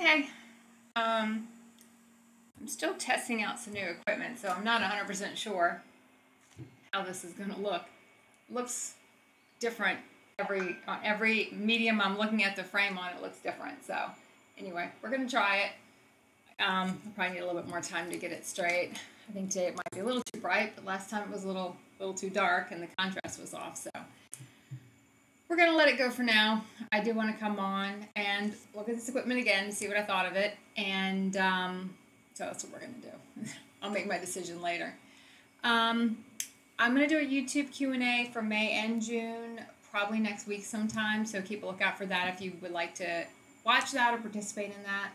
Okay. I'm still testing out some new equipment, so I'm not 100% sure how this is going to look. It looks different on every medium I'm looking at the frame on. It looks different. So anyway, we're going to try it. I'll probably need a little bit more time to get it straight. I think today it might be a little too bright, but last time it was a little too dark and the contrast was off. So we're going to let it go for now. I do want to come on and look at this equipment again to see what I thought of it. And so that's what we're going to do. I'll make my decision later. I'm going to do a YouTube Q&A for May and June, probably next week sometime. So keep a lookout for that if you would like to watch that or participate in that.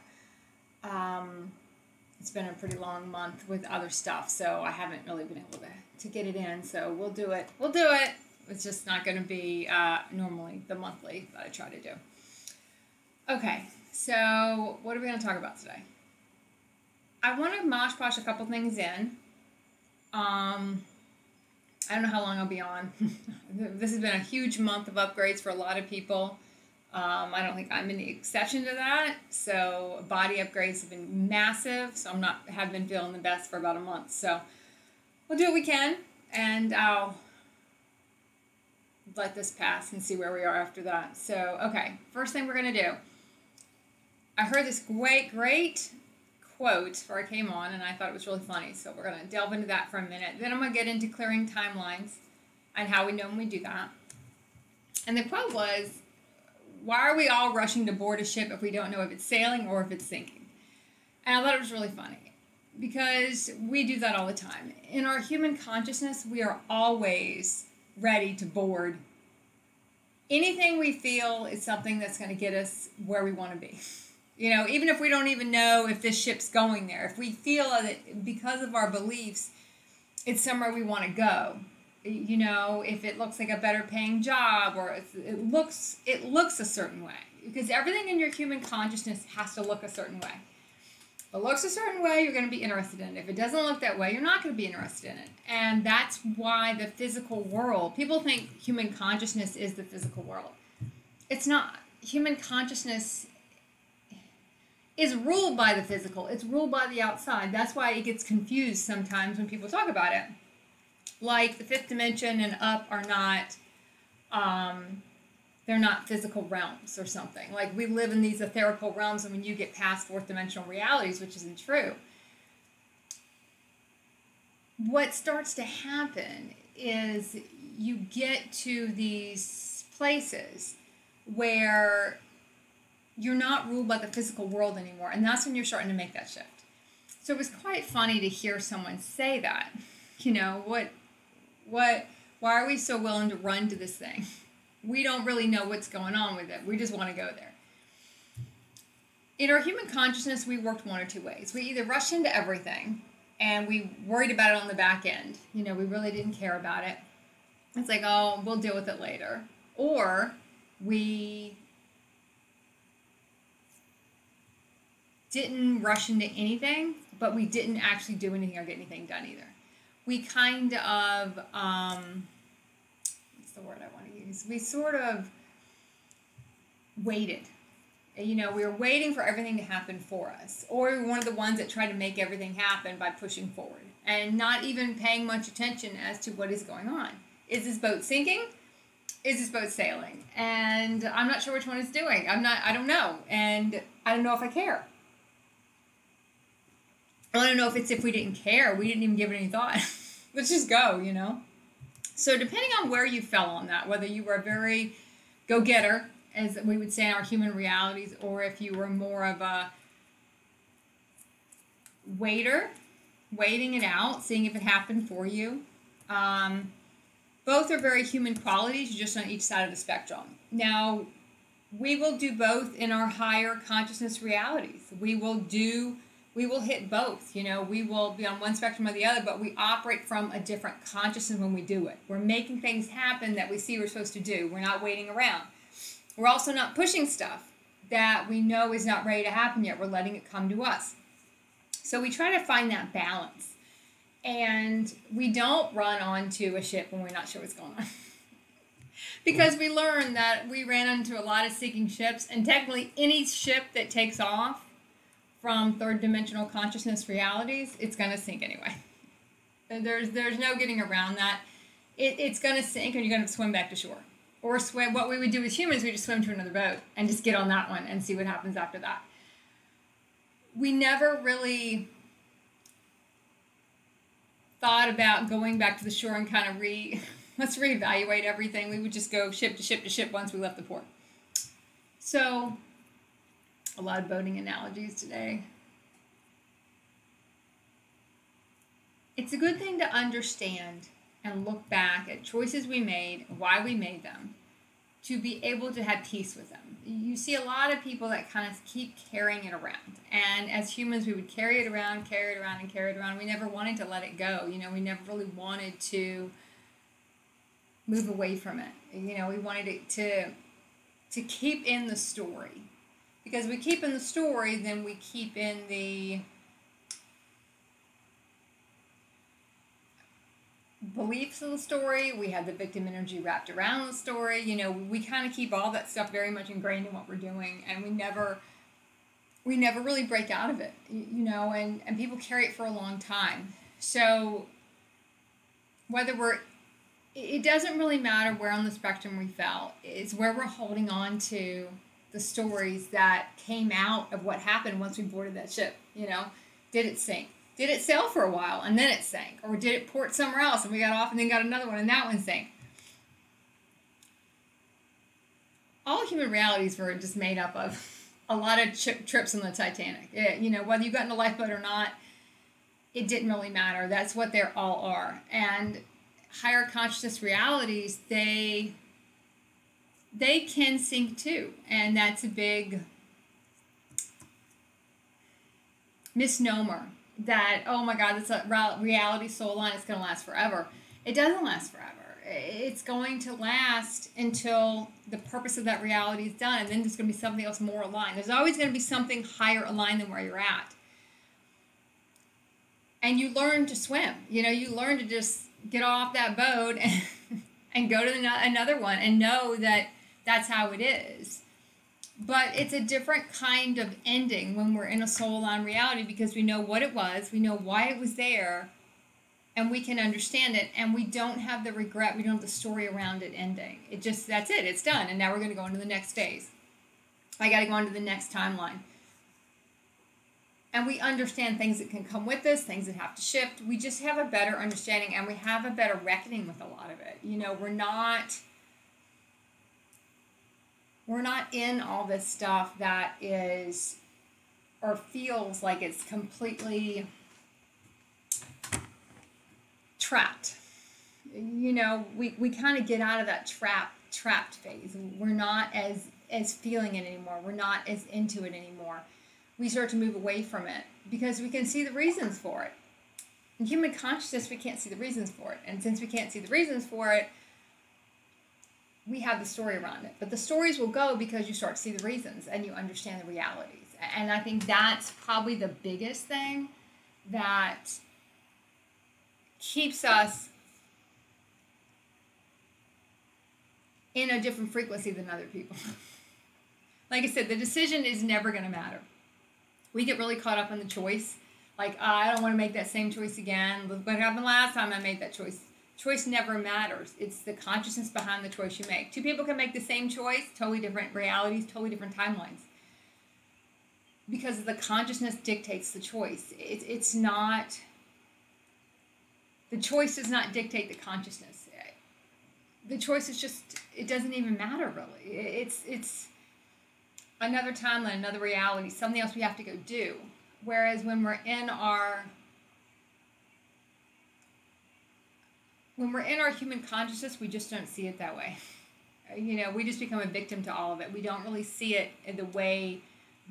It's been a pretty long month with other stuff, so I haven't really been able to get it in. So we'll do it. We'll do it. It's just not going to be normally the monthly that I try to do. Okay, so what are we going to talk about today? I want to mosh posh a couple things in. I don't know how long I'll be on. This has been a huge month of upgrades for a lot of people. I don't think I'm any exception to that. So body upgrades have been massive. So have been feeling the best for about a month. So we'll do what we can, and I'll let this pass and see where we are after that. So, okay, first thing we're going to do. I heard this great quote before I came on, and I thought it was really funny. So we're going to delve into that for a minute. Then I'm going to get into clearing timelines and how we know when we do that. And the quote was, why are we all rushing to board a ship if we don't know if it's sailing or if it's sinking? And I thought it was really funny because we do that all the time. In our human consciousness, we are always ready to board anything we feel is something that's going to get us where we want to be. You know, even if we don't even know if this ship's going there, if we feel that because of our beliefs, it's somewhere we want to go. You know, if it looks like a better paying job or it looks a certain way, because everything in your human consciousness has to look a certain way. If it looks a certain way, you're going to be interested in it. If it doesn't look that way, you're not going to be interested in it. And that's why the physical world, people think human consciousness is the physical world. It's not. Human consciousness is ruled by the physical. It's ruled by the outside. That's why it gets confused sometimes when people talk about it. Like the fifth dimension and up are not, they're not physical realms or something. Like we live in these etherical realms, and when you get past fourth dimensional realities, which isn't true, what starts to happen is you get to these places where you're not ruled by the physical world anymore, and that's when you're starting to make that shift. So it was quite funny to hear someone say that. You know, why are we so willing to run to this thing? We don't really know what's going on with it. We just want to go there. In our human consciousness, we worked one or two ways. We either rushed into everything and we worried about it on the back end. You know, we really didn't care about it. It's like, oh, we'll deal with it later. Or we didn't rush into anything, but we didn't actually do anything or get anything done either. We kind of, what's the word I want to use? We sort of waited. You know, we were waiting for everything to happen for us. Or we were one of the ones that tried to make everything happen by pushing forward and not even paying much attention as to what is going on. Is this boat sinking? Is this boat sailing? And I'm not sure which one it's doing. I don't know. And I don't know if I care. I don't know if we didn't care, we didn't even give it any thought. Let's just go, you know. So depending on where you fell on that, whether you were a very go-getter, as we would say in our human realities, or if you were more of a waiter, waiting it out, seeing if it happened for you. Both are very human qualities, just on each side of the spectrum. Now, we will do both in our higher consciousness realities. We will hit both, you know, we will be on one spectrum or the other, but we operate from a different consciousness when we do it. We're making things happen that we see we're supposed to do. We're not waiting around. We're also not pushing stuff that we know is not ready to happen yet. We're letting it come to us. So we try to find that balance. And we don't run onto a ship when we're not sure what's going on. Because we learned that we ran into a lot of sinking ships, and technically any ship that takes off from third dimensional consciousness realities, it's going to sink anyway. There's no getting around that. It's going to sink and you're going to swim back to shore. Or swim, what we would do as humans, we just swim to another boat and just get on that one and see what happens after that. We never really thought about going back to the shore and kind of let's reevaluate everything. We would just go ship to ship to ship once we left the port. So, a lot of boating analogies today. It's a good thing to understand and look back at choices we made, why we made them, to be able to have peace with them. You see a lot of people that kind of keep carrying it around. And as humans, we would carry it around, and carry it around. We never wanted to let it go. We never really wanted to move away from it. We wanted it to keep in the story. Because we keep in the story, then we keep in the beliefs in the story. We have the victim energy wrapped around the story. We kind of keep all that stuff very much ingrained in what we're doing, and we never really break out of it, and people carry it for a long time. So it doesn't really matter where on the spectrum we fell. It's where we're holding on to the stories that came out of what happened once we boarded that ship. Did it sink? Did it sail for a while and then it sank? Or did it port somewhere else and we got off and then got another one and that one sank? All human realities were just made up of a lot of trips on the Titanic. Whether you got in a lifeboat or not, it didn't really matter. That's what they all are. And higher consciousness realities, they can sink too. And that's a big misnomer. That, oh my God, that's a reality soul line, it's going to last forever. It doesn't last forever. It's going to last until the purpose of that reality is done, and then there's going to be something else more aligned. There's always going to be something higher aligned than where you're at. And you learn to swim. You learn to just get off that boat and go to another one and know that that's how it is. But it's a different kind of ending when we're in a soul line reality because we know what it was, we know why it was there, and we can understand it, and we don't have the regret, we don't have the story around it ending. That's it, it's done, and now we're going to go into the next phase. I got to go into the next timeline. And we understand things that can come with this, things that have to shift. We just have a better understanding, and we have a better reckoning with a lot of it. We're not in all this stuff that is or feels like it's completely trapped. We kind of get out of that trapped phase. We're not as feeling it anymore. We're not as into it anymore. We start to move away from it because we can see the reasons for it. In human consciousness, we can't see the reasons for it. And since we can't see the reasons for it, we have the story around it. But the stories will go because you start to see the reasons and you understand the realities. And I think that's probably the biggest thing that keeps us in a different frequency than other people. Like I said, the decision is never going to matter. We get really caught up in the choice. Like, I don't want to make that same choice again. Look what happened last time I made that choice. Choice never matters. It's the consciousness behind the choice you make. Two people can make the same choice, totally different realities, totally different timelines. Because the consciousness dictates the choice. It's not... The choice does not dictate the consciousness. The choice is just... It doesn't even matter, really. It's another timeline, another reality, something else we have to go do. Whereas when we're in our human consciousness, we just don't see it that way. We just become a victim to all of it. We don't really see it in the way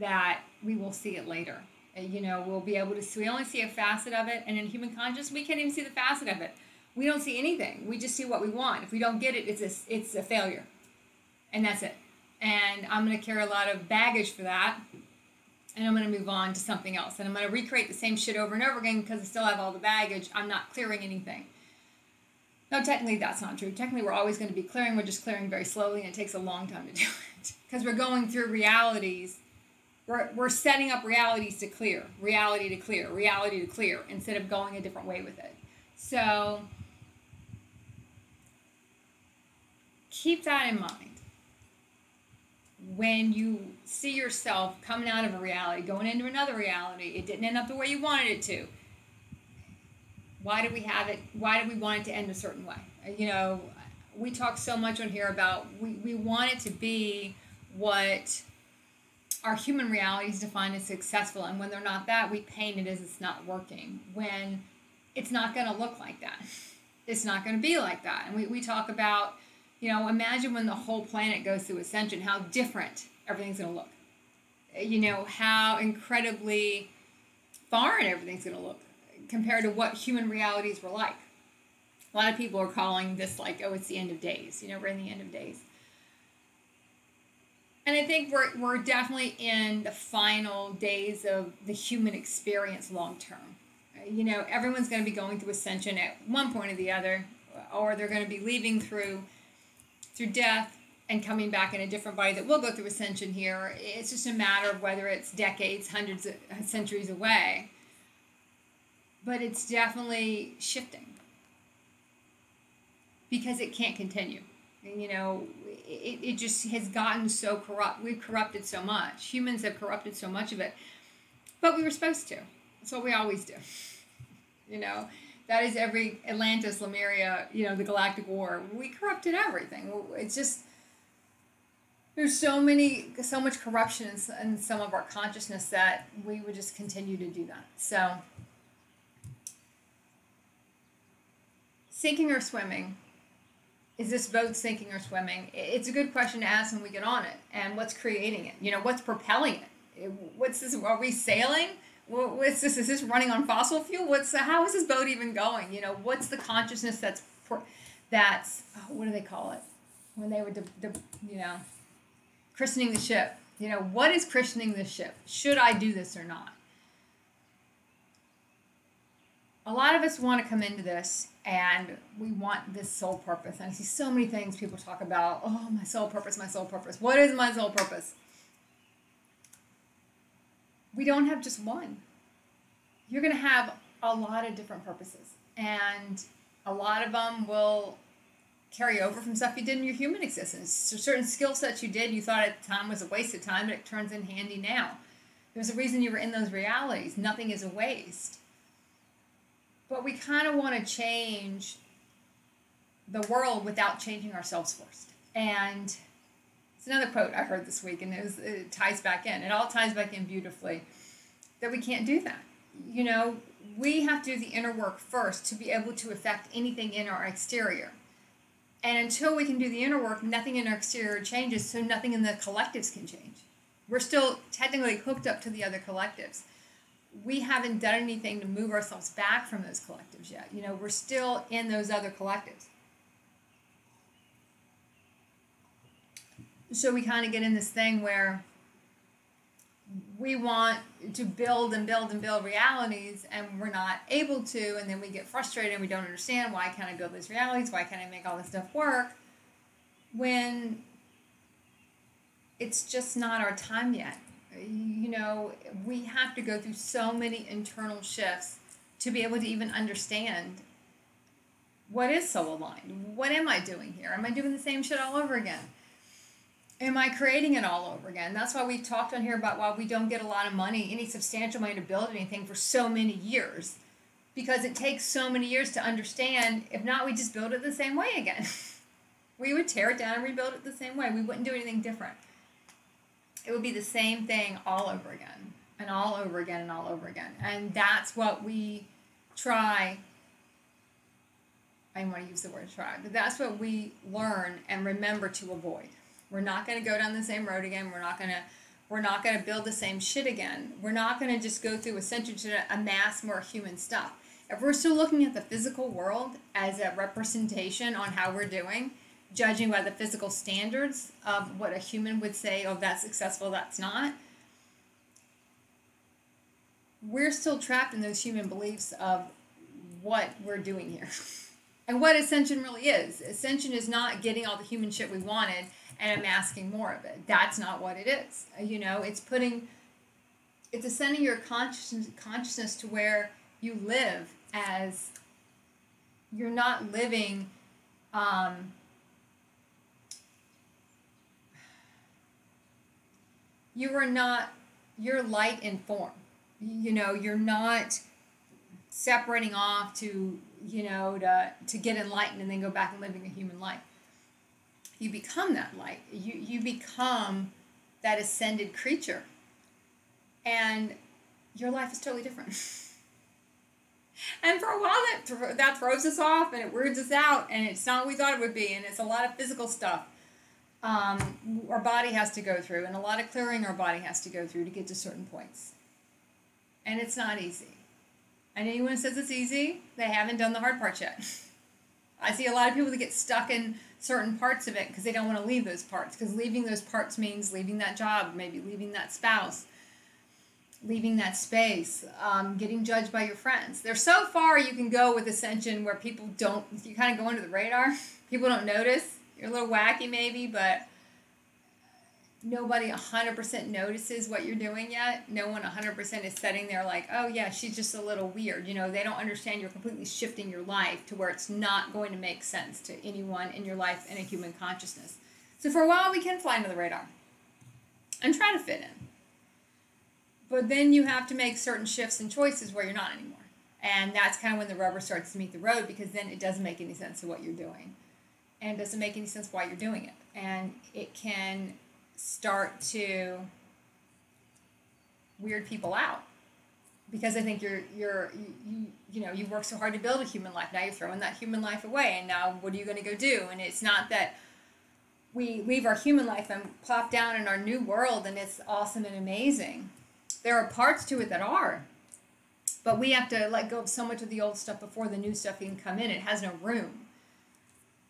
that we will see it later. We'll be able to see, we only see a facet of it, and in human consciousness, we can't even see the facet of it. We don't see anything. We just see what we want. If we don't get it, it's a failure. And that's it. And I'm going to carry a lot of baggage for that. And I'm going to move on to something else. And I'm going to recreate the same shit over and over again because I still have all the baggage. I'm not clearing anything. No, technically that's not true. Technically we're always going to be clearing. We're just clearing very slowly, and it takes a long time to do it. Because we're going through realities We're setting up realities to clear, reality to clear, reality to clear, instead of going a different way with it. So keep that in mind. When you see yourself coming out of a reality, going into another reality, it didn't end up the way you wanted it to. Why did we have it? Why did we want it to end a certain way? You know, we talk so much on here about we want it to be what our human realities define as successful, and when they're not that, we paint it as it's not working, when it's not going to look like that. It's not going to be like that. And we talk about, you know, imagine when the whole planet goes through ascension, how different everything's going to look. You know, how incredibly foreign everything's going to look compared to what human realities were like. A lot of people are calling this like, oh, it's the end of days. You know, we're in the end of days. And I think we're definitely in the final days of the human experience long term. You know, everyone's going to be going through ascension at one point or the other, or they're going to be leaving through death and coming back in a different body that will go through ascension here. It's just a matter of whether it's decades, hundreds of centuries away. But it's definitely shifting because it can't continue. You know, it just has gotten so corrupt. We've corrupted so much. Humans have corrupted so much of it. But we were supposed to. That's what we always do. You know, that is every Atlantis, Lemuria, you know, the Galactic War. We corrupted everything. It's just, there's so much corruption in some of our consciousness that we would just continue to do that. So, sinking or swimming? Is this boat sinking or swimming? It's a good question to ask when we get on it. And what's creating it? You know, what's propelling it? What's this? Are we sailing? What's this? Is this running on fossil fuel? How is this boat even going? You know, what's the consciousness that's what do they call it? When they were, you know, christening the ship. You know, what is christening the ship? Should I do this or not? A lot of us want to come into this and we want this soul purpose. And I see so many things people talk about. Oh, my soul purpose, my soul purpose. What is my soul purpose? We don't have just one. You're going to have a lot of different purposes. And a lot of them will carry over from stuff you did in your human existence. So certain skill sets you did, you thought at the time was a waste of time, but it turns in handy now. There's a reason you were in those realities. Nothing is a waste. But we kind of want to change the world without changing ourselves first. And it's another quote I heard this week, and it ties back in. It all ties back in beautifully, that we can't do that. You know, we have to do the inner work first to be able to affect anything in our exterior. And until we can do the inner work, nothing in our exterior changes, so nothing in the collectives can change. We're still technically hooked up to the other collectives. We haven't done anything to move ourselves back from those collectives yet. You know, we're still in those other collectives. So we kind of get in this thing where we want to build and build and build realities, and we're not able to, and then we get frustrated and we don't understand, why can't I build these realities? Why can't I make all this stuff work? When it's just not our time yet. You know, we have to go through so many internal shifts to be able to even understand what is soul aligned. What am I doing here? Am I doing the same shit all over again? Am I creating it all over again? That's why we've talked on here about why we don't get a lot of money, any substantial money to build anything for so many years. Because it takes so many years to understand. If not, we just build it the same way again. We would tear it down and rebuild it the same way. We wouldn't do anything different. It would be the same thing all over again, and all over again, and all over again. And that's what we try. I didn't want to use the word try, but that's what we learn and remember to avoid. We're not going to go down the same road again. We're not going to build the same shit again. We're not going to just go through ascension to amass more human stuff. If we're still looking at the physical world as a representation on how we're doing, judging by the physical standards of what a human would say, oh, that's successful, that's not, we're still trapped in those human beliefs of what we're doing here. And what ascension really is. Ascension is not getting all the human shit we wanted and amassing more of it. That's not what it is. You know, it's putting It's ascending your consciousness to where you live as you're not living you are not, you're light in form. You know, you're not separating off to, you know, to get enlightened and then go back and living a human life. You become that light. You become that ascended creature. And your life is totally different. And for a while that throws us off and it weirds us out and it's not what we thought it would be, and it's a lot of physical stuff our body has to go through, and a lot of clearing our body has to go through to get to certain points. And it's not easy. And anyone who says it's easy, they haven't done the hard part yet. I see a lot of people that get stuck in certain parts of it because they don't want to leave those parts, because leaving those parts means leaving that job, maybe leaving that spouse, leaving that space, getting judged by your friends. There's so far you can go with ascension where people don't, you kind of go under the radar. People don't notice. You're a little wacky maybe, but nobody 100% notices what you're doing yet. No one 100% is sitting there like, oh yeah, she's just a little weird. You know, they don't understand you're completely shifting your life to where it's not going to make sense to anyone in your life in a human consciousness. So for a while we can fly under the radar and try to fit in. But then you have to make certain shifts and choices where you're not anymore. And that's kind of when the rubber starts to meet the road, because then it doesn't make any sense of what you're doing. And it doesn't make any sense why you're doing it. And it can start to weird people out. Because I think you work so hard to build a human life. Now you're throwing that human life away. And now what are you going to go do? And it's not that we leave our human life and plop down in our new world and it's awesome and amazing. There are parts to it that are. But we have to let go of so much of the old stuff before the new stuff can come in. It has no room.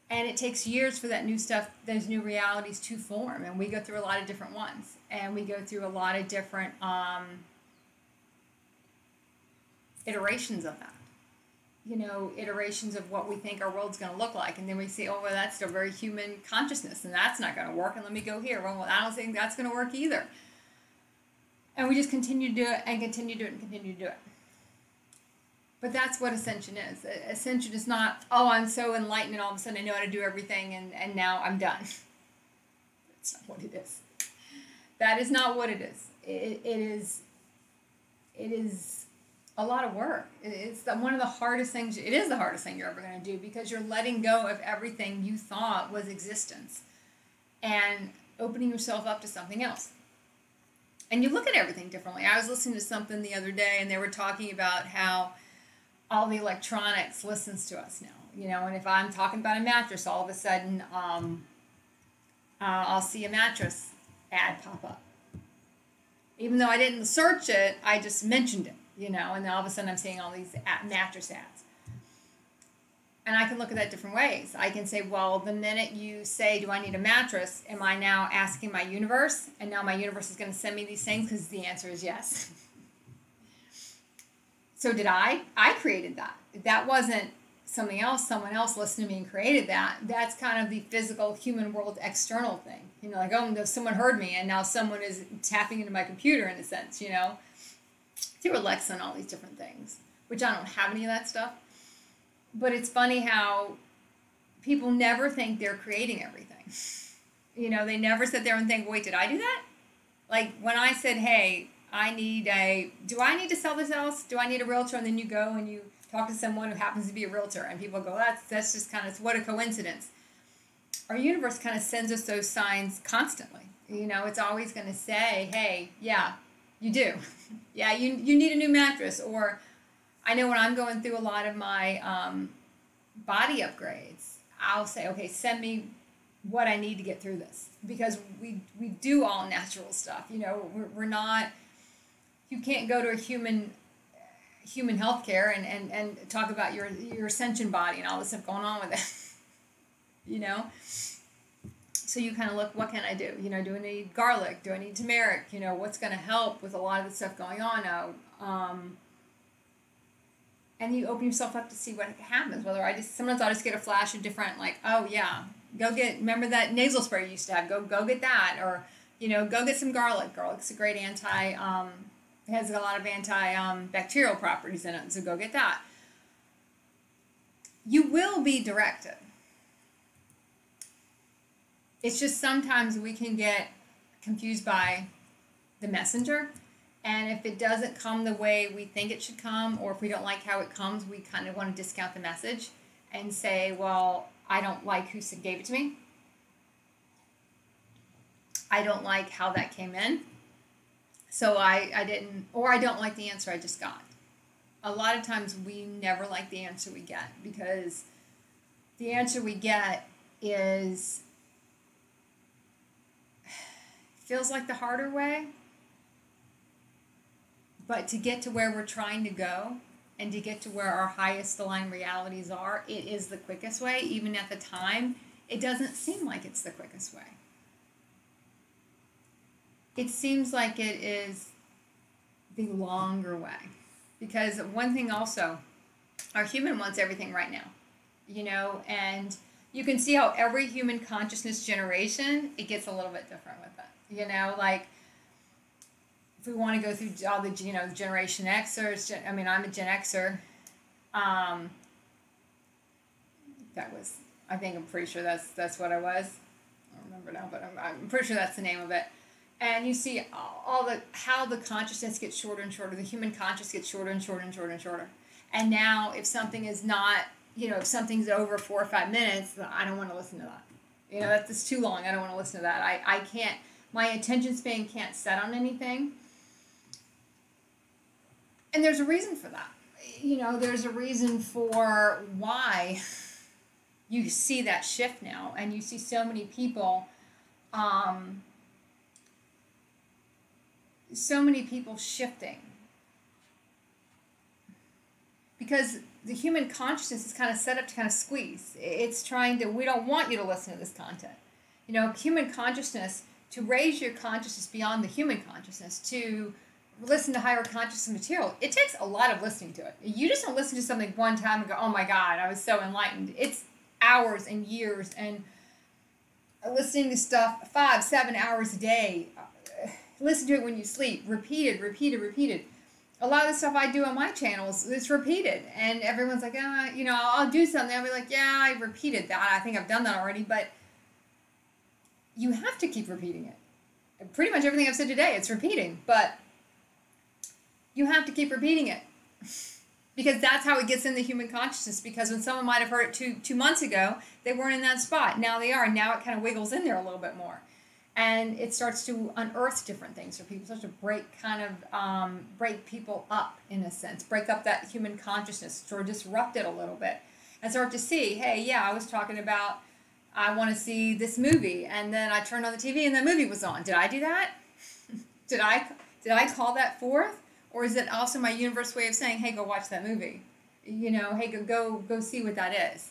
And it takes years for that new stuff, those new realities to form. And we go through a lot of different ones. And we go through a lot of different iterations of that. You know, iterations of what we think our world's going to look like. And then we say, oh, well, that's still very human consciousness. And that's not going to work. And let me go here. Well, I don't think that's going to work either. And we just continue to do it and continue to do it and continue to do it. But that's what ascension is. Ascension is not, oh, I'm so enlightened and all of a sudden I know how to do everything and now I'm done. That's not what it is. That is not what it is. It is a lot of work. It's one of the hardest things. It is the hardest thing you're ever going to do, because you're letting go of everything you thought was existence and opening yourself up to something else. And you look at everything differently. I was listening to something the other day and they were talking about how all the electronics listens to us now, you know, and if I'm talking about a mattress, all of a sudden I'll see a mattress ad pop up. Even though I didn't search it, I just mentioned it, you know, and then all of a sudden I'm seeing all these mattress ads. And I can look at that different ways. I can say, well, the minute you say, do I need a mattress, am I now asking my universe? And now my universe is going to send me these things? Because the answer is yes. So did I? I created that. That wasn't something else. Someone else listened to me and created that. That's kind of the physical human world external thing. You know, like, oh, someone heard me and now someone is tapping into my computer in a sense, you know. Through Alexa and all these different things, which I don't have any of that stuff. But it's funny how people never think they're creating everything. You know, they never sit there and think, wait, did I do that? Like when I said, hey, do I need to sell this house? Do I need a realtor? And then you go and you talk to someone who happens to be a realtor and people go, that's just kind of, what a coincidence. Our universe kind of sends us those signs constantly. You know, it's always going to say, hey, yeah, you do. Yeah, you need a new mattress. Or I know when I'm going through a lot of my body upgrades, I'll say, okay, send me what I need to get through this. Because we do all natural stuff. You know, we're not, you can't go to a human healthcare and talk about your ascension body and all this stuff going on with it. You know? So you kind of look, what can I do? You know, do I need garlic? Do I need turmeric? You know, what's going to help with a lot of the stuff going on now? And you open yourself up to see what happens. Sometimes I'll just get a flash of different, like, oh yeah, remember that nasal spray you used to have? Go get that. Or, you know, go get some garlic. Garlic's a great It has a lot of antibacterial properties in it, so go get that. You will be directed. It's just sometimes we can get confused by the messenger, and if it doesn't come the way we think it should come, or if we don't like how it comes, we kind of want to discount the message and say, well, I don't like who gave it to me. I don't like how that came in. So I didn't, or I don't like the answer I just got. A lot of times we never like the answer we get, because the answer we get feels like the harder way. But to get to where we're trying to go and to get to where our highest aligned realities are, it is the quickest way. Even at the time, it doesn't seem like it's the quickest way. It seems like it is the longer way. Because one thing also, our human wants everything right now. And you can see how every human consciousness generation, it gets a little bit different with it. Like if we want to go through all the, Generation Xers, I'm a Gen Xer. I'm pretty sure that's what I was. I don't remember now, but I'm pretty sure that's the name of it. And you see how the consciousness gets shorter and shorter. The human consciousness gets shorter and shorter and shorter and shorter. And now if something is not, if something's over 4 or 5 minutes, I don't want to listen to that. That's too long. I don't want to listen to that. I can't, my attention span can't set on anything. And there's a reason for that. There's a reason for why you see that shift now. And you see so many people, shifting. Because the human consciousness is kind of set up to kind of squeeze. It's trying to, we don't want you to listen to this content. Human consciousness, to raise your consciousness beyond the human consciousness, to listen to higher consciousness material, it takes a lot of listening to it. You just don't listen to something one time and go, oh my God, I was so enlightened. It's hours and years and listening to stuff 5-7 hours a day. Listen to it when you sleep. Repeated. A lot of the stuff I do on my channels, it's repeated. And everyone's like, I'll do something. I'll be like, yeah, I repeated that. I think I've done that already. But you have to keep repeating it. Pretty much everything I've said today, it's repeating. But you have to keep repeating it. Because that's how it gets in the human consciousness. Because when someone might have heard it 2 months ago, they weren't in that spot. Now they are. Now it kind of wiggles in there a little bit more. And it starts to unearth different things for people. It starts to break people up, in a sense. Break up that human consciousness, or disrupt it a little bit. And start to see, hey, yeah, I was talking about, I want to see this movie. And then I turned on the TV and that movie was on. Did I do that? Did I call that forth? Or is it also my universe way of saying, hey, go watch that movie? Hey, go see what that is.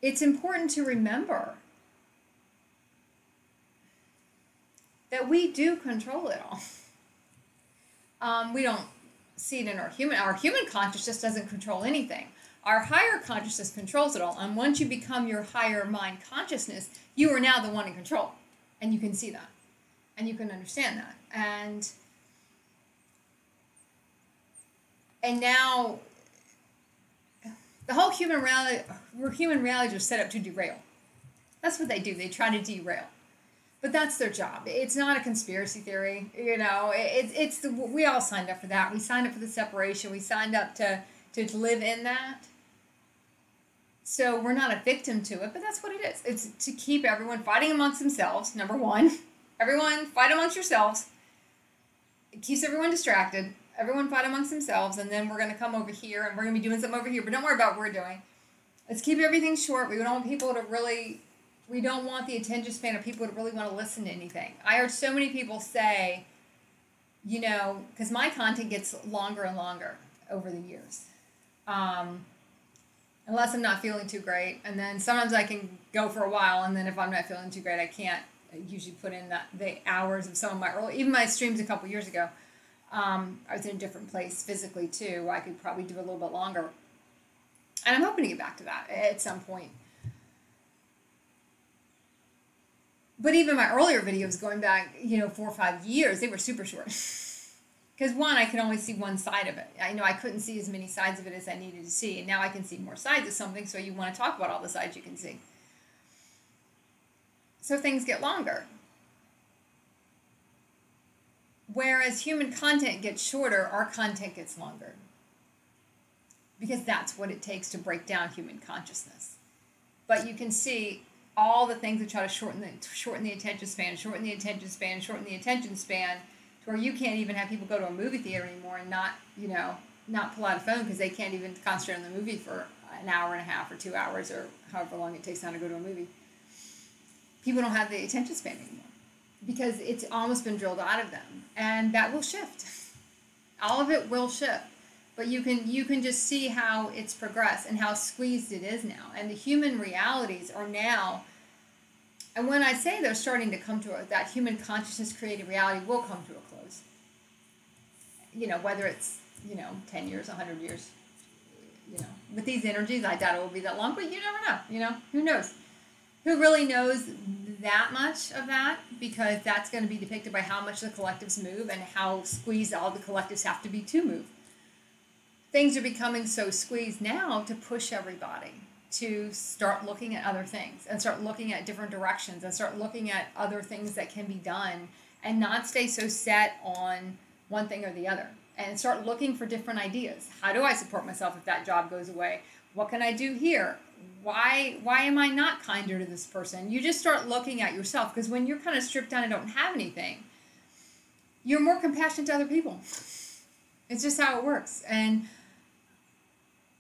It's important to remember that we do control it all. We don't see it in our human consciousness doesn't control anything. Our higher consciousness controls it all. And once you become your higher mind consciousness, you are now the one in control. And you can see that. And you can understand that. And now, the whole human realities are set up to derail. That's what they do. They try to derail. But that's their job. It's not a conspiracy theory. We all signed up for that. We signed up for the separation. We signed up to live in that. So we're not a victim to it, but that's what it is. It's to keep everyone fighting amongst themselves, number one. Everyone fight amongst yourselves. It keeps everyone distracted. Everyone fight amongst themselves, and then we're going to come over here, and we're going to be doing something over here, but don't worry about what we're doing. Let's keep everything short. We don't want people to really, we don't want the attention span of people to really want to listen to anything. I heard so many people say, because my content gets longer and longer over the years. Unless I'm not feeling too great, and then sometimes I can go for a while, and then if I'm not feeling too great, I can't usually put in the hours of some of my even my streams a couple years ago. I was in a different place physically too. I could probably do a little bit longer. And I'm hoping to get back to that at some point. But even my earlier videos going back, 4 or 5 years, they were super short. Because one, I could only see one side of it. I couldn't see as many sides of it as I needed to see. And now I can see more sides of something, so you want to talk about all the sides you can see. So things get longer. Whereas human content gets shorter, our content gets longer. Because that's what it takes to break down human consciousness. But you can see all the things that try to shorten the attention span, shorten the attention span, shorten the attention span, to where you can't even have people go to a movie theater anymore and not pull out a phone because they can't even concentrate on the movie for an hour and a half or 2 hours or however long it takes now to go to a movie. People don't have the attention span anymore because it's almost been drilled out of them, and that will shift. All of it will shift, but you can just see how it's progressed and how squeezed it is now, and the human realities are now. And when I say they're starting to come to that human consciousness created reality will come to a close. Whether it's 10 years, 100 years. With these energies, I doubt it will be that long, but you never know. Who knows? Who really knows that much of that? Because that's going to be depicted by how much the collectives move and how squeezed all the collectives have to be to move. Things are becoming so squeezed now to push everybody to start looking at other things and start looking at different directions and start looking at other things that can be done and not stay so set on one thing or the other and start looking for different ideas. How do I support myself if that job goes away? What can I do here? Why am I not kinder to this person? You just start looking at yourself, because when you're kind of stripped down and don't have anything, you're more compassionate to other people. It's just how it works. And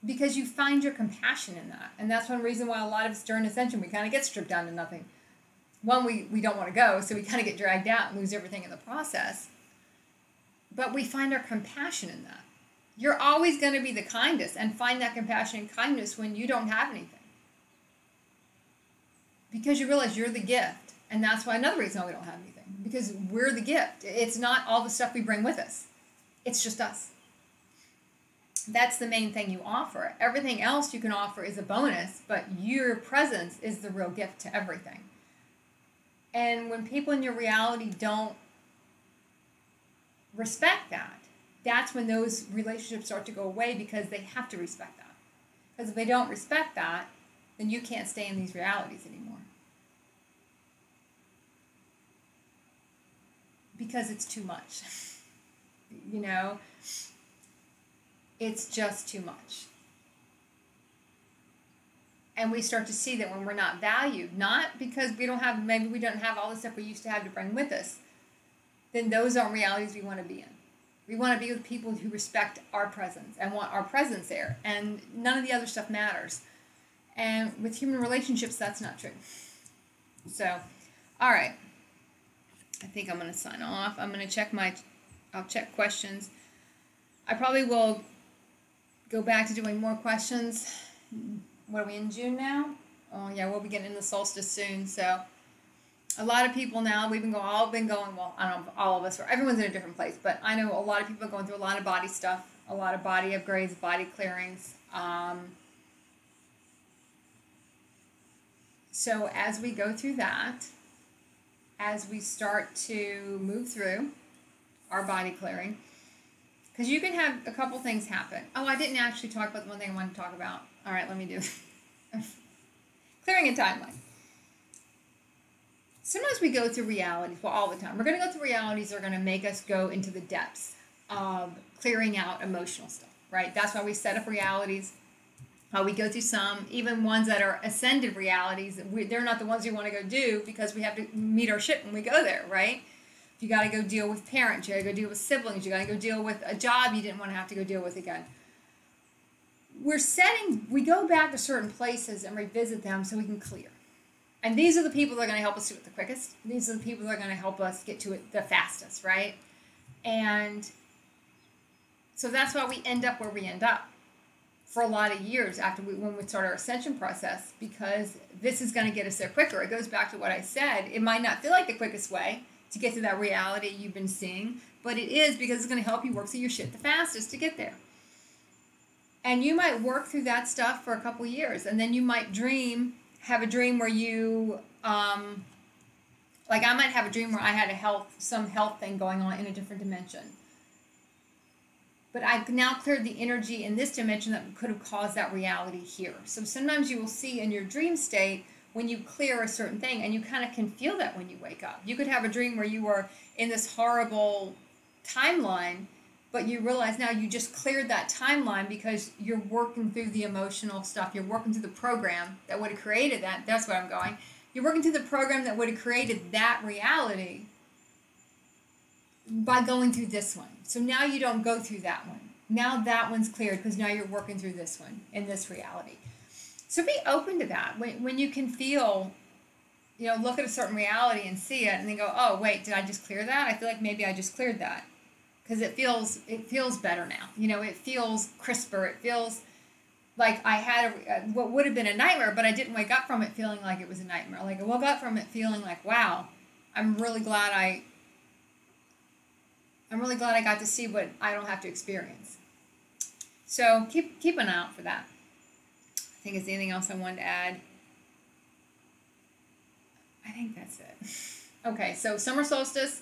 because you find your compassion in that. And that's one reason why a lot of us during Ascension, we kind of get stripped down to nothing. One, we don't want to go, so we kind of get dragged out and lose everything in the process. But we find our compassion in that. You're always going to be the kindest and find that compassion and kindness when you don't have anything. Because you realize you're the gift. And that's why another reason why we don't have anything. Because we're the gift. It's not all the stuff we bring with us. It's just us. That's the main thing you offer. Everything else you can offer is a bonus, but your presence is the real gift to everything. And when people in your reality don't respect that, that's when those relationships start to go away, because they have to respect that. Because if they don't respect that, then you can't stay in these realities anymore. Because it's too much. It's just too much. And we start to see that when we're not valued, not because maybe we don't have all the stuff we used to have to bring with us, then those aren't realities we want to be in. We want to be with people who respect our presence and want our presence there. And none of the other stuff matters. And with human relationships, that's not true. So, all right. I think I'm going to sign off. I'm going to I'll check questions. I probably will go back to doing more questions. What are we in June now? Oh yeah, we'll be getting in the solstice soon. So a lot of people now, all been going, well, I don't know if all of us, or everyone's in a different place, but I know a lot of people are going through a lot of body stuff, a lot of body upgrades, body clearings. So as we go through that, as we start to move through our body clearing, because you can have a couple things happen. Oh, I didn't actually talk about the one thing I wanted to talk about. All right, let me do it. Clearing a timeline. Sometimes we go through realities, well, all the time. We're going to go through realities that are going to make us go into the depths of clearing out emotional stuff, right? That's why we set up realities. We go through some, even ones that are ascended realities. They're not the ones you want to go do, because we have to meet our shit when we go there, right? You got to go deal with parents. You got to go deal with siblings. You got to go deal with a job you didn't want to have to go deal with again. We go back to certain places and revisit them so we can clear. And these are the people that are going to help us do it the quickest. These are the people that are going to help us get to it the fastest, right? And so that's why we end up where we end up for a lot of years when we start our ascension process, because this is going to get us there quicker. It goes back to what I said. It might not feel like the quickest way to get to that reality you've been seeing, but it is, because it's going to help you work through your shit the fastest to get there. And you might work through that stuff for a couple years, and then you might have a dream where you Like I might have a dream where I had some health thing going on in a different dimension. But I've now cleared the energy in this dimension that could have caused that reality here. So sometimes you will see in your dream state when you clear a certain thing, and you kind of can feel that when you wake up. You could have a dream where you were in this horrible timeline, but you realize now you just cleared that timeline because you're working through the emotional stuff. You're working through the program that would have created that. That's where I'm going. You're working through the program that would have created that reality by going through this one. So now you don't go through that one. Now that one's cleared because now you're working through this one in this reality. So be open to that. When you can feel, look at a certain reality and see it and then go, oh, wait, did I just clear that? I feel like maybe I just cleared that. Because it feels better now. It feels crisper. It feels like I had what would have been a nightmare, but I didn't wake up from it feeling like it was a nightmare. Like I woke up from it feeling like, wow, I'm really glad I got to see what I don't have to experience. So keep an eye out for that. I think, is there anything else I wanted to add? I think that's it. Okay, so summer solstice.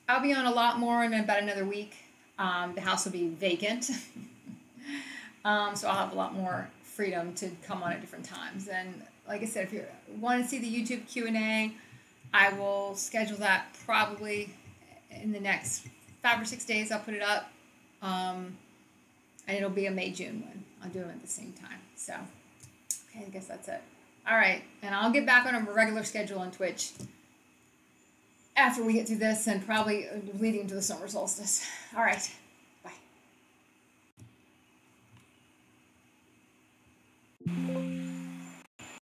I'll be on a lot more in about another week. The house will be vacant. So I'll have a lot more freedom to come on at different times. And like I said, if you want to see the YouTube Q&A, I will schedule that probably in the next 5 or 6 days. I'll put it up. And it'll be a May-June one. I'll do them at the same time. So, okay, I guess that's it. All right, and I'll get back on a regular schedule on Twitch after we get through this and probably leading to the summer solstice. All right.